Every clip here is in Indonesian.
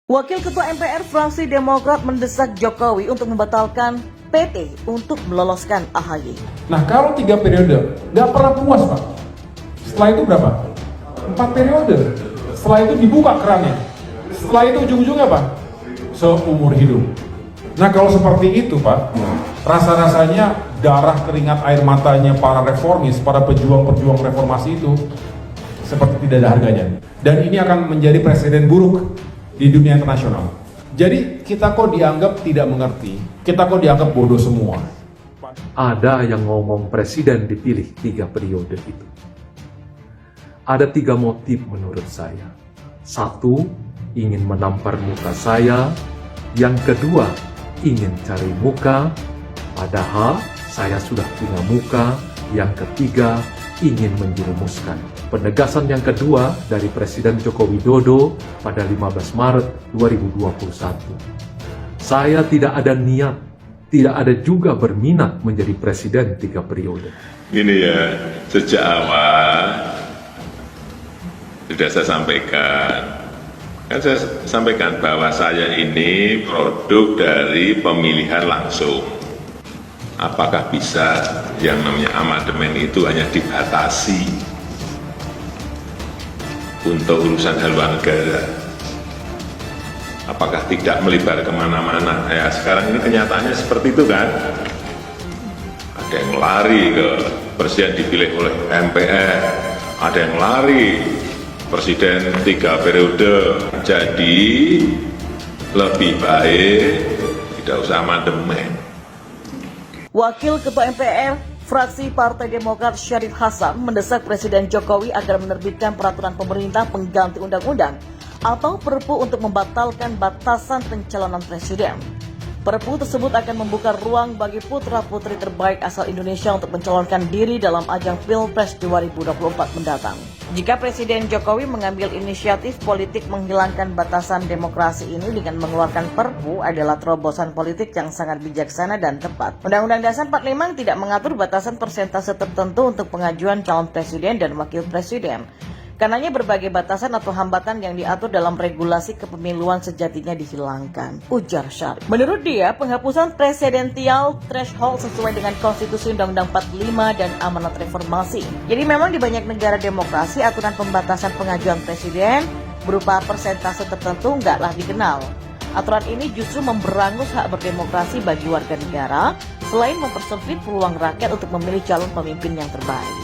Wakil Ketua MPR fraksi Demokrat mendesak Jokowi untuk membatalkan PT untuk meloloskan AHY. Nah kalau 3 periode, nggak pernah puas Pak. Setelah itu berapa? 4 periode. Setelah itu dibuka kerannya. Setelah itu ujung-ujungnya apa? Seumur hidup. Nah kalau seperti itu Pak, rasa-rasanya darah keringat air matanya para reformis, para pejuang-pejuang reformasi itu seperti tidak ada harganya. Dan ini akan menjadi presiden buruk di dunia internasional. Jadi kita kok dianggap tidak mengerti, kita kok dianggap bodoh semua. Ada yang ngomong presiden dipilih 3 periode itu. Ada 3 motif menurut saya. 1, ingin menampar muka saya. Yang kedua, ingin cari muka, padahal saya sudah punya muka. Yang ketiga, ingin menjerumuskan. Penegasan yang kedua dari Presiden Joko Widodo pada 15 Maret 2021. Saya tidak ada niat, tidak ada juga berminat menjadi presiden 3 periode. Ini ya, sejak awal sudah saya sampaikan. Kan saya sampaikan bahwa saya ini produk dari pemilihan langsung. Apakah bisa yang namanya amandemen itu hanya dibatasi untuk urusan haluan negara? Apakah tidak melebar kemana-mana? Ya sekarang ini kenyataannya seperti itu kan. Ada yang lari ke presiden dipilih oleh MPR, ada yang lari presiden 3 periode. Jadi lebih baik tidak usah amandemen. Wakil Ketua MPR fraksi Partai Demokrat Syarif Hasan mendesak Presiden Jokowi agar menerbitkan peraturan pemerintah pengganti undang-undang atau Perpu untuk membatalkan batasan pencalonan presiden. Perpu tersebut akan membuka ruang bagi putra-putri terbaik asal Indonesia untuk mencalonkan diri dalam ajang Pilpres 2024 mendatang. Jika Presiden Jokowi mengambil inisiatif politik menghilangkan batasan demokrasi ini dengan mengeluarkan Perpu adalah terobosan politik yang sangat bijaksana dan tepat. Undang-Undang Dasar 45 tidak mengatur batasan persentase tertentu untuk pengajuan calon presiden dan wakil presiden. Karenanya berbagai batasan atau hambatan yang diatur dalam regulasi kepemiluan sejatinya dihilangkan, ujar Syarif. Menurut dia, penghapusan presidensial threshold sesuai dengan Konstitusi Undang-Undang 45 dan amanat reformasi. Jadi memang di banyak negara demokrasi aturan pembatasan pengajuan presiden berupa persentase tertentu nggaklah dikenal. Aturan ini justru memberangus hak berdemokrasi bagi warga negara, selain mempersempit peluang rakyat untuk memilih calon pemimpin yang terbaik.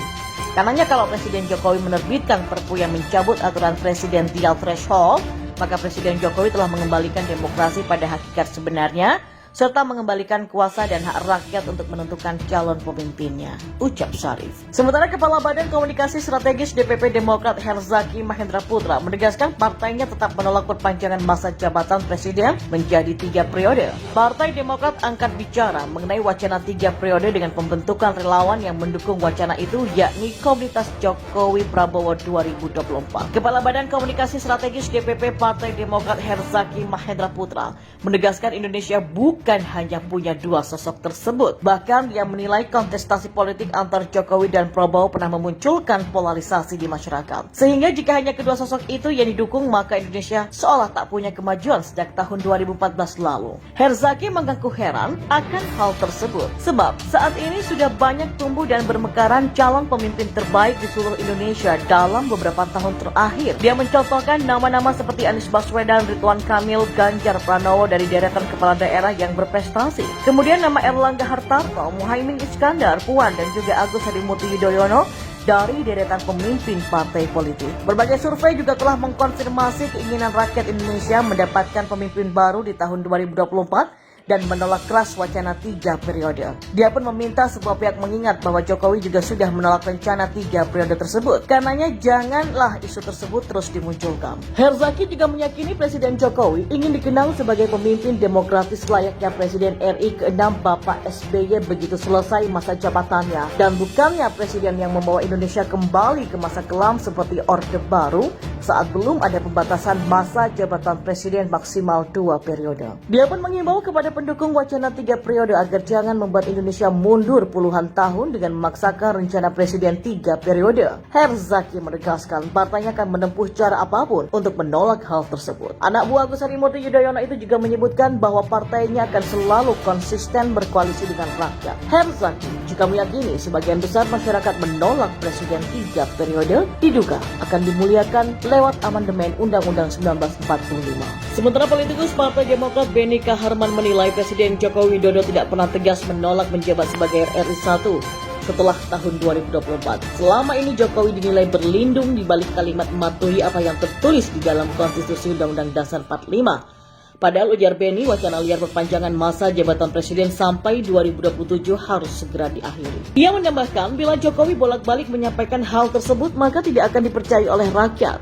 Karenanya kalau Presiden Jokowi menerbitkan Perpu yang mencabut aturan presidensial threshold, maka Presiden Jokowi telah mengembalikan demokrasi pada hakikat sebenarnya, serta mengembalikan kuasa dan hak rakyat untuk menentukan calon pemimpinnya, ucap Syarif. Sementara Kepala Badan Komunikasi Strategis DPP Demokrat Herzaki Mahendra Putra menegaskan partainya tetap menolak perpanjangan masa jabatan presiden menjadi 3 periode. Partai Demokrat angkat bicara mengenai wacana 3 periode dengan pembentukan relawan yang mendukung wacana itu, yakni Komunitas Jokowi Prabowo 2024. Kepala Badan Komunikasi Strategis DPP Partai Demokrat Herzaki Mahendra Putra menegaskan Indonesia bukan hanya punya 2 sosok tersebut. Bahkan dia menilai kontestasi politik antar Jokowi dan Prabowo pernah memunculkan polarisasi di masyarakat. Sehingga jika hanya kedua sosok itu yang didukung, maka Indonesia seolah tak punya kemajuan sejak tahun 2014 lalu. Herzaki mengaku heran akan hal tersebut. Sebab saat ini sudah banyak tumbuh dan bermekaran calon pemimpin terbaik di seluruh Indonesia dalam beberapa tahun terakhir. Dia mencontohkan nama-nama seperti Anies Baswedan, Ridwan Kamil, Ganjar Pranowo dari deretan kepala daerah yang berprestasi. Kemudian nama Erlangga Hartarto, Muhaimin Iskandar, Puan dan juga Agus Harimurti Yudhoyono dari deretan pemimpin partai politik. Berbagai survei juga telah mengkonfirmasi keinginan rakyat Indonesia mendapatkan pemimpin baru di tahun 2024 dan menolak keras wacana 3 periode. Dia pun meminta semua pihak mengingat bahwa Jokowi juga sudah menolak rencana 3 periode tersebut. Karenanya janganlah isu tersebut terus dimunculkan. Herzaki juga meyakini Presiden Jokowi ingin dikenal sebagai pemimpin demokratis layaknya Presiden RI ke-6 Bapak SBY begitu selesai masa jabatannya. Dan bukannya presiden yang membawa Indonesia kembali ke masa kelam seperti Orde Baru saat belum ada pembatasan masa jabatan presiden maksimal 2 periode. Dia pun mengimbau kepada pendukung wacana 3 periode agar jangan membuat Indonesia mundur puluhan tahun dengan memaksakan rencana presiden 3 periode. Herzaki menegaskan partainya akan menempuh cara apapun untuk menolak hal tersebut. Anak buah Agus Harimurti Yudhoyono itu juga menyebutkan bahwa partainya akan selalu konsisten berkoalisi dengan rakyat. Herzaki juga meyakini sebagian besar masyarakat menolak presiden 3 periode diduga akan dimuliakan lewat amandemen Undang-Undang 1945. Sementara politikus Partai Demokrat Beni Kaharman menilai Presiden Joko Widodo tidak pernah tegas menolak menjabat sebagai RI 1 setelah tahun 2024. Selama ini Jokowi dinilai berlindung di balik kalimat mematuhi apa yang tertulis di dalam Konstitusi Undang-Undang Dasar 45. Padahal ujar Beni, wacana liar perpanjangan masa jabatan presiden sampai 2027 harus segera diakhiri. Ia menambahkan, bila Jokowi bolak-balik menyampaikan hal tersebut maka tidak akan dipercayai oleh rakyat.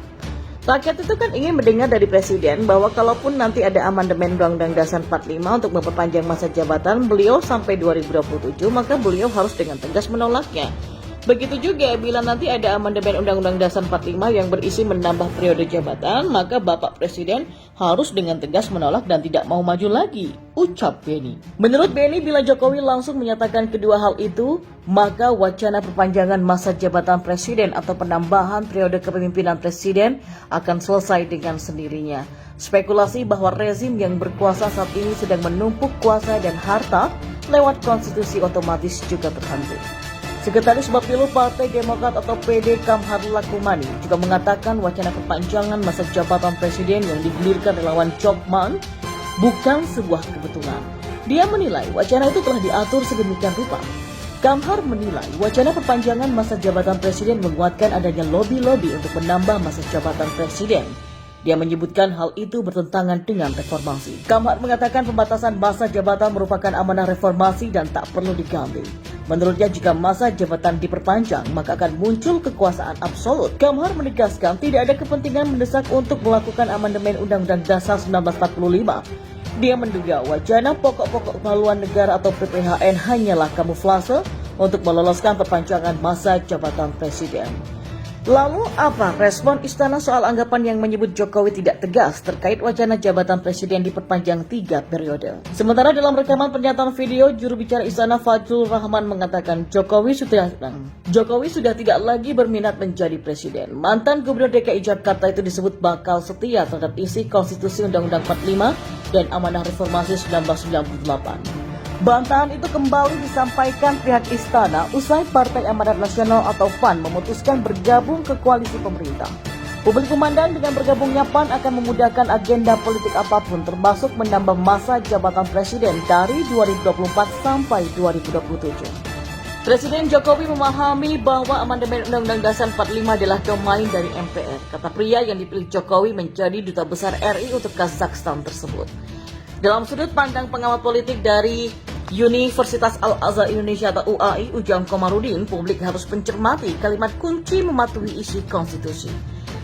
Rakyat itu kan ingin mendengar dari presiden bahwa kalaupun nanti ada amandemen Undang-Undang Dasar 45 untuk memperpanjang masa jabatan beliau sampai 2027, maka beliau harus dengan tegas menolaknya. Begitu juga bila nanti ada amandemen Undang-Undang Dasar 45 yang berisi menambah periode jabatan, maka Bapak Presiden harus dengan tegas menolak dan tidak mau maju lagi, ucap Beni. Menurut Beni, bila Jokowi langsung menyatakan kedua hal itu, maka wacana perpanjangan masa jabatan presiden atau penambahan periode kepemimpinan presiden akan selesai dengan sendirinya. Spekulasi bahwa rezim yang berkuasa saat ini sedang menumpuk kuasa dan harta lewat konstitusi otomatis juga terhenti. Sekretaris Bapilu Partai Demokrat atau PD Kamhar Lakumani juga mengatakan wacana perpanjangan masa jabatan presiden yang digulirkan relawan Jokman bukan sebuah kebetulan. Dia menilai wacana itu telah diatur sedemikian rupa. Kamhar menilai wacana perpanjangan masa jabatan presiden menguatkan adanya lobby-lobby untuk menambah masa jabatan presiden. Dia menyebutkan hal itu bertentangan dengan reformasi. Kamhar mengatakan pembatasan masa jabatan merupakan amanah reformasi dan tak perlu diganti. Menurutnya jika masa jabatan diperpanjang, maka akan muncul kekuasaan absolut. Kamhar menegaskan tidak ada kepentingan mendesak untuk melakukan amandemen Undang-Undang Dasar 1945. Dia menduga wacana pokok-pokok haluan negara atau PPHN hanyalah kamuflase untuk meloloskan perpanjangan masa jabatan presiden. Lalu apa respon istana soal anggapan yang menyebut Jokowi tidak tegas terkait wacana jabatan presiden diperpanjang 3 periode? Sementara dalam rekaman pernyataan video, juru bicara istana Fadjrul Rahman mengatakan Jokowi sudah tidak lagi berminat menjadi presiden. Mantan Gubernur DKI Jakarta itu disebut bakal setia terhadap isi konstitusi Undang-Undang 45 dan amanah reformasi 1998. Bantahan itu kembali disampaikan pihak istana usai Partai Amanat Nasional atau PAN memutuskan bergabung ke koalisi pemerintah. Publik memandang dengan bergabungnya PAN akan memudahkan agenda politik apapun termasuk menambah masa jabatan presiden dari 2024 sampai 2027. Presiden Jokowi memahami bahwa amandemen Undang-Undang Dasar 45 adalah domain dari MPR, kata pria yang dipilih Jokowi menjadi duta besar RI untuk Kazakhstan tersebut. Dalam sudut pandang pengamat politik dari Universitas Al-Azhar Indonesia atau UAI, Ujang Komarudin, publik harus mencermati kalimat kunci mematuhi isi konstitusi.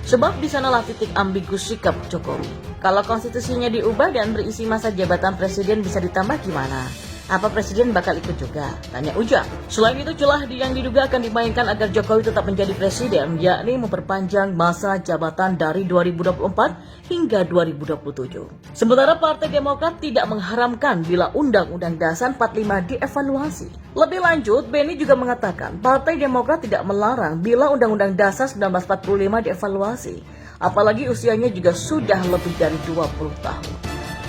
Sebab di sanalah titik ambigus sikap Jokowi. Kalau konstitusinya diubah dan berisi masa jabatan presiden bisa ditambah gimana? Apa presiden bakal ikut juga? Tanya Ujang. Selain itu celah yang diduga akan dimainkan agar Jokowi tetap menjadi presiden, yakni memperpanjang masa jabatan dari 2024 hingga 2027. Sementara Partai Demokrat tidak mengharamkan bila Undang-Undang Dasar 45 dievaluasi. Lebih lanjut, Beni juga mengatakan Partai Demokrat tidak melarang bila Undang-Undang Dasar 1945 dievaluasi. Apalagi usianya juga sudah lebih dari 20 tahun.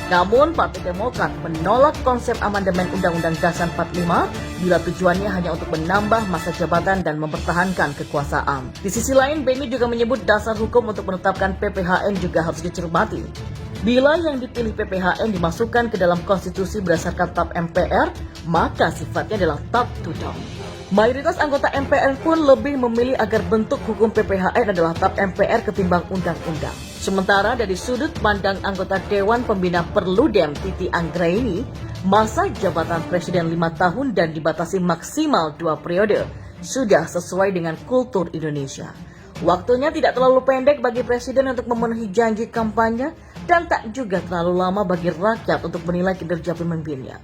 Namun, Partai Demokrat menolak konsep amandemen Undang-Undang Dasar 45 bila tujuannya hanya untuk menambah masa jabatan dan mempertahankan kekuasaan. Di sisi lain, Beni juga menyebut dasar hukum untuk menetapkan PPHN juga harus dicermati. Bila yang dipilih PPHN dimasukkan ke dalam konstitusi berdasarkan TAP MPR, maka sifatnya adalah top to down. Mayoritas anggota MPR pun lebih memilih agar bentuk hukum PPHN adalah TAP MPR ketimbang undang-undang. Sementara dari sudut pandang anggota Dewan Pembina Perludem Titi Anggraini, masa jabatan presiden 5 tahun dan dibatasi maksimal 2 periode sudah sesuai dengan kultur Indonesia. Waktunya tidak terlalu pendek bagi presiden untuk memenuhi janji kampanye dan tak juga terlalu lama bagi rakyat untuk menilai kinerja pemimpinnya.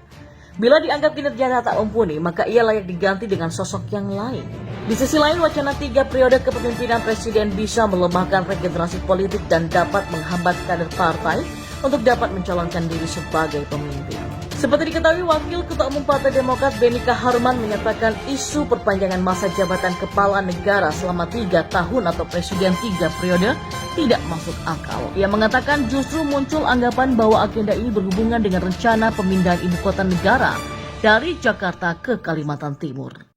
Bila dianggap kinerjanya tak mumpuni, maka ia layak diganti dengan sosok yang lain. Di sisi lain, wacana 3 periode kepemimpinan presiden bisa melemahkan regenerasi politik dan dapat menghambat kader partai untuk dapat mencalonkan diri sebagai pemimpin. Seperti diketahui, Wakil Ketua Umum Partai Demokrat Benika Harman menyatakan isu perpanjangan masa jabatan kepala negara selama 3 tahun atau presiden 3 periode tidak masuk akal. Ia mengatakan justru muncul anggapan bahwa agenda ini berhubungan dengan rencana pemindahan ibu kota negara dari Jakarta ke Kalimantan Timur.